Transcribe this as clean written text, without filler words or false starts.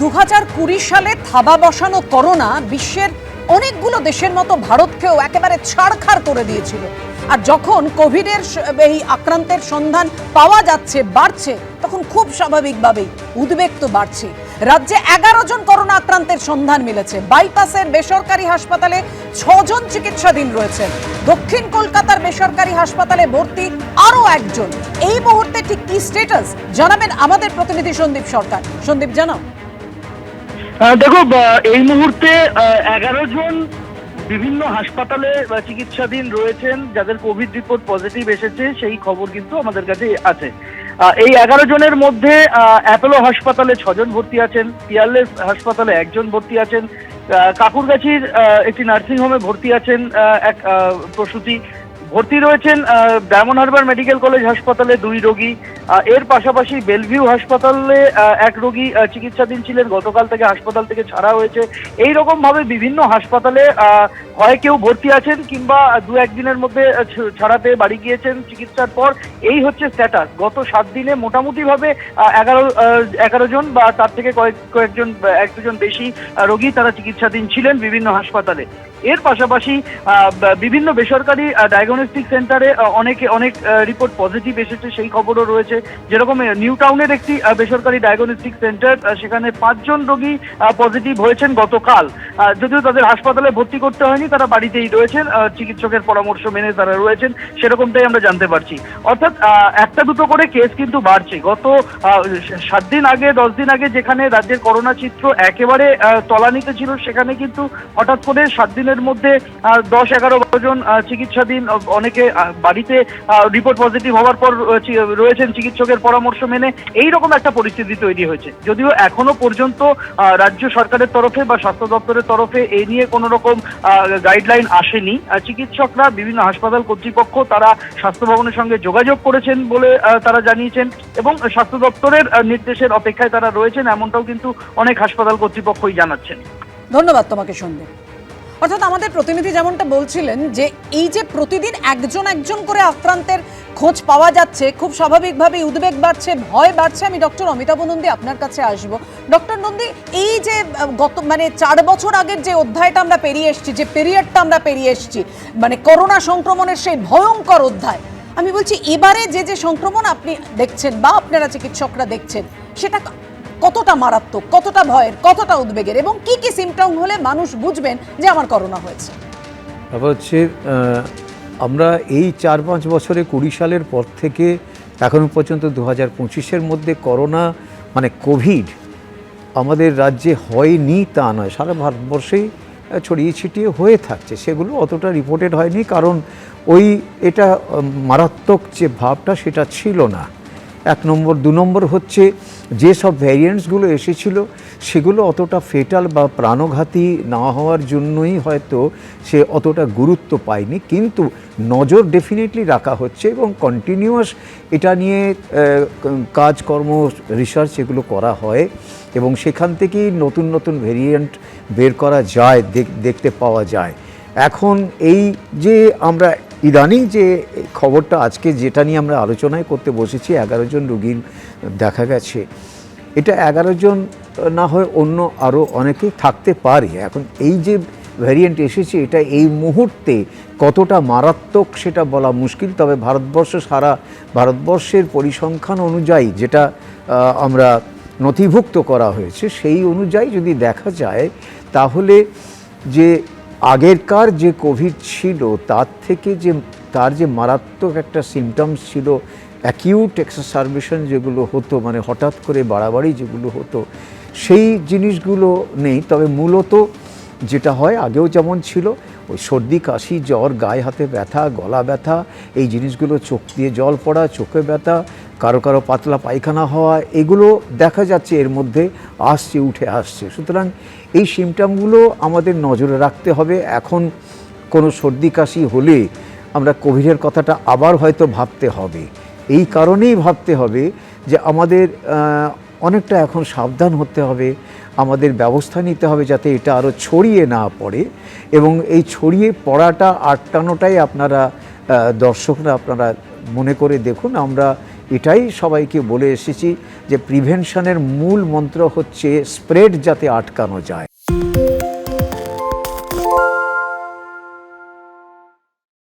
2020 সালে থাবা বসানো করোনা বিশ্বের অনেকগুলো দেশের মতো ভারতকেও একেবারে ছাড়খাড় করে দিয়েছিল। আর যখন কোভিডের এই আক্রান্তের সন্ধান পাওয়া যাচ্ছে, বাড়ছে, তখন খুব স্বাভাবিকভাবেই উদ্বেগ তো বাড়ছে। রাজ্যে 11 জন করোনা আক্রান্তের সন্ধান মিলেছে। বাইপাসের বেসরকারি হাসপাতালে 6 জন চিকিৎসাধীন রয়েছেন। দক্ষিণ কলকাতার বেসরকারি হাসপাতালে ভর্তি আরও একজন। এই মুহূর্তে ঠিক কি স্ট্যাটাস জানাবেন আমাদের প্রতিনিধি সন্দীপ সরকার। সন্দীপ, জানাও। দেখো, এই মুহূর্তে 11 জন বিভিন্ন হাসপাতালে চিকিৎসাধীন রয়েছেন, যাদের কোভিড রিপোর্ট পজিটিভ এসেছে সেই খবর কিন্তু আমাদের কাছে আছে। এই 11 জনের মধ্যে অ্যাপোলো হাসপাতালে 6 জন ভর্তি আছেন, পিয়ারলেস হাসপাতালে 1 জন ভর্তি আছেন, কাকুরগাছির একটি নার্সিং হোমে ভর্তি আছেন এক প্রসূতি, ভর্তি রয়েছেন ডায়মন্ড হারবার মেডিকেল কলেজ হাসপাতালে 2 রোগী। এর পাশাপাশি বেলভিউ হাসপাতালে 1 রোগী চিকিৎসাধীন ছিলেন, গতকাল থেকে হাসপাতাল থেকে ছাড়া হয়েছে। এই রকম ভাবে বিভিন্ন হাসপাতালে হয় কেউ ভর্তি আছেন কিংবা 2-1 দিনের মধ্যে ছাড়া পেয়ে বাড়ি গিয়েছেন চিকিৎসার পর। এই হচ্ছে স্ট্যাটাস। গত 7 দিনে মোটামুটি ভাবে 11 জন বা তার থেকে কয়েকজন 1-2 জন বেশি রোগী তারা চিকিৎসাধীন ছিলেন বিভিন্ন হাসপাতালে। এর পাশাপাশি বিভিন্ন বেসরকারি ডায়াগনস্টিক সেন্টারে অনেক রিপোর্ট পজিটিভ এসেছে, সেই খবরও রয়েছে। যেরকম নিউ টাউনের একটি বেসরকারি ডায়াগনস্টিক সেন্টার, সেখানে 5 জন রোগী পজিটিভ হয়েছেন গতকাল। যদিও তাদের হাসপাতালে ভর্তি করতে হয়নি, তারা বাড়িতেই রয়েছেন, চিকিৎসকের পরামর্শ মেনে তারা রয়েছেন, সেরকমটাই আমরা জানতে পারছি। অর্থাৎ 1-2 করে কেস কিন্তু বাড়ছে। গত 7 দিন আগে 10 দিন আগে যেখানে রাজ্যের করোনা চিত্র একেবারে তলানিতে ছিল, সেখানে কিন্তু হঠাৎ করে 7 দিনের মধ্যে 10-11-12 জন চিকিৎসাধীন, অনেকে বাড়িতে রিপোর্ট পজিটিভ হওয়ার পর রয়েছেন চিকিৎসকের পরামর্শ মেনে। এইরকম একটা পরিস্থিতি তৈরি হয়েছে। যদিও এখনো পর্যন্ত রাজ্য সরকারের তরফে বা স্বাস্থ্য দপ্তরের তরফে এই নিয়ে কোনো রকম গাইডলাইন আসেনি। চিকিৎসকরা, বিভিন্ন হাসপাতাল কর্তৃপক্ষ তারা স্বাস্থ্য ভবনের সঙ্গে যোগাযোগ করেছেন বলে তারা জানিয়েছেন এবং স্বাস্থ্য দপ্তরের নির্দেশের অপেক্ষায় তারা রয়েছেন, এমনটাও কিন্তু অনেক হাসপাতাল কর্তৃপক্ষই জানাচ্ছেন। ধন্যবাদ তোমাকে সন্দীপ। অর্থাৎ আমাদের প্রতিনিধি যেমনটা বলছিলেন যে এই যে প্রতিদিন একজন করে আক্রান্তের খোঁজ পাওয়া যাচ্ছে, খুব স্বাভাবিকভাবেই উদ্বেগ বাড়ছে, ভয় বাড়ছে। আমি ডক্টর অমিতাভ নন্দী আপনার কাছে আসব। ডক্টর নন্দী, এই যে গত 4 বছর আগের যে অধ্যায়টা আমরা পেরিয়ে এসেছি, যে পিরিয়ডটা আমরা পেরিয়ে এসেছি, করোনা সংক্রমণের সেই ভয়ঙ্কর অধ্যায়, আমি বলছি এবারে যে সংক্রমণ আপনি দেখছেন বা আপনারা চিকিৎসকরা দেখছেন, সেটা কতটা মারাত্মক, কতটা ভয়ের, কতটা উদ্বেগের, এবং কি কি সিমটম হলে মানুষ বুঝবেন যে আমার করোনা হয়েছে? ব্যাপার হচ্ছে, আমরা এই 4-5 বছরে 20 সালের পর থেকে এখনো পর্যন্ত 2025-এর মধ্যে করোনা কোভিড আমাদের রাজ্যে হয়নি তা নয়, সারা ভারতবর্ষেই ছড়িয়ে ছিটিয়ে হয়ে থাকছে। সেগুলো অতটা রিপোর্টেড হয়নি, কারণ এটা মারাত্মক যে ভাবটা সেটা ছিল না, 1 নম্বর। 2 নম্বর হচ্ছে যেসব ভ্যারিয়েন্টসগুলো এসেছিল সেগুলো অতটা ফেটাল বা প্রাণঘাতী না হওয়ার জন্যই হয়তো সে অতটা গুরুত্ব পায়নি। কিন্তু নজর ডেফিনেটলি রাখা হচ্ছে এবং কন্টিনিউয়াস এটা নিয়ে কাজকর্ম, রিসার্চ এগুলো করা হয় এবং সেখান থেকেই নতুন নতুন ভ্যারিয়েন্ট বের করা যায়, দেখতে পাওয়া যায়। এখন এই যে আমরা ইদানিং যে খবরটা আজকে যেটা নিয়ে আমরা আলোচনায় করতে বসেছি, 11 জন রোগীর দেখা গেছে, এটা 11 জন না হয় অন্য আরও অনেকে থাকতে পারে। এখন এই যে ভ্যারিয়েন্ট এসেছে, এটা এই মুহূর্তে কতটা মারাত্মক সেটা বলা মুশকিল। তবে সারা ভারতবর্ষের পরিসংখ্যান অনুযায়ী যেটা আমরা নথিভুক্ত করা হয়েছে, সেই অনুযায়ী যদি দেখা যায় তাহলে যে আগেরকার যে কোভিড ছিল তার যে মারাত্মক একটা সিমটমস ছিল, অ্যাকিউট এক্সারসারবেশন যেগুলো হতো, হঠাৎ করে বাড়াবাড়ি যেগুলো হতো, সেই জিনিসগুলো নেই। তবে মূলত যেটা হয় আগেও যেমন ছিল, ওই সর্দি, কাশি, জ্বর, গায়ে হাতে ব্যথা, গলা ব্যথা, এই জিনিসগুলো, চোখ দিয়ে জল পড়া, চোখে ব্যথা, কারো পাতলা পায়খানা হওয়া, এগুলো দেখা যাচ্ছে এর মধ্যে উঠে আসছে। সুতরাং এই সিমটমগুলো আমাদের নজরে রাখতে হবে। এখন কোনো সর্দি কাশি হলে আমরা কোভিডের কথাটা আবার হয়তো ভাবতে হবে। এই কারণেই ভাবতে হবে যে আমাদের অনেকটা এখন সাবধান হতে হবে, আমাদের ব্যবস্থা নিতে হবে যাতে এটা আরও ছড়িয়ে না পড়ে। এবং এই ছড়িয়ে পড়াটা আটকানোটাই আপনারা দর্শকরা আপনারা মনে করে দেখুন। আমরা এটাই সবাইকে বলে এসেছি যে প্রিভেনশনের মূল মন্ত্র হচ্ছে স্প্রেড যাতে আটকানো যায়।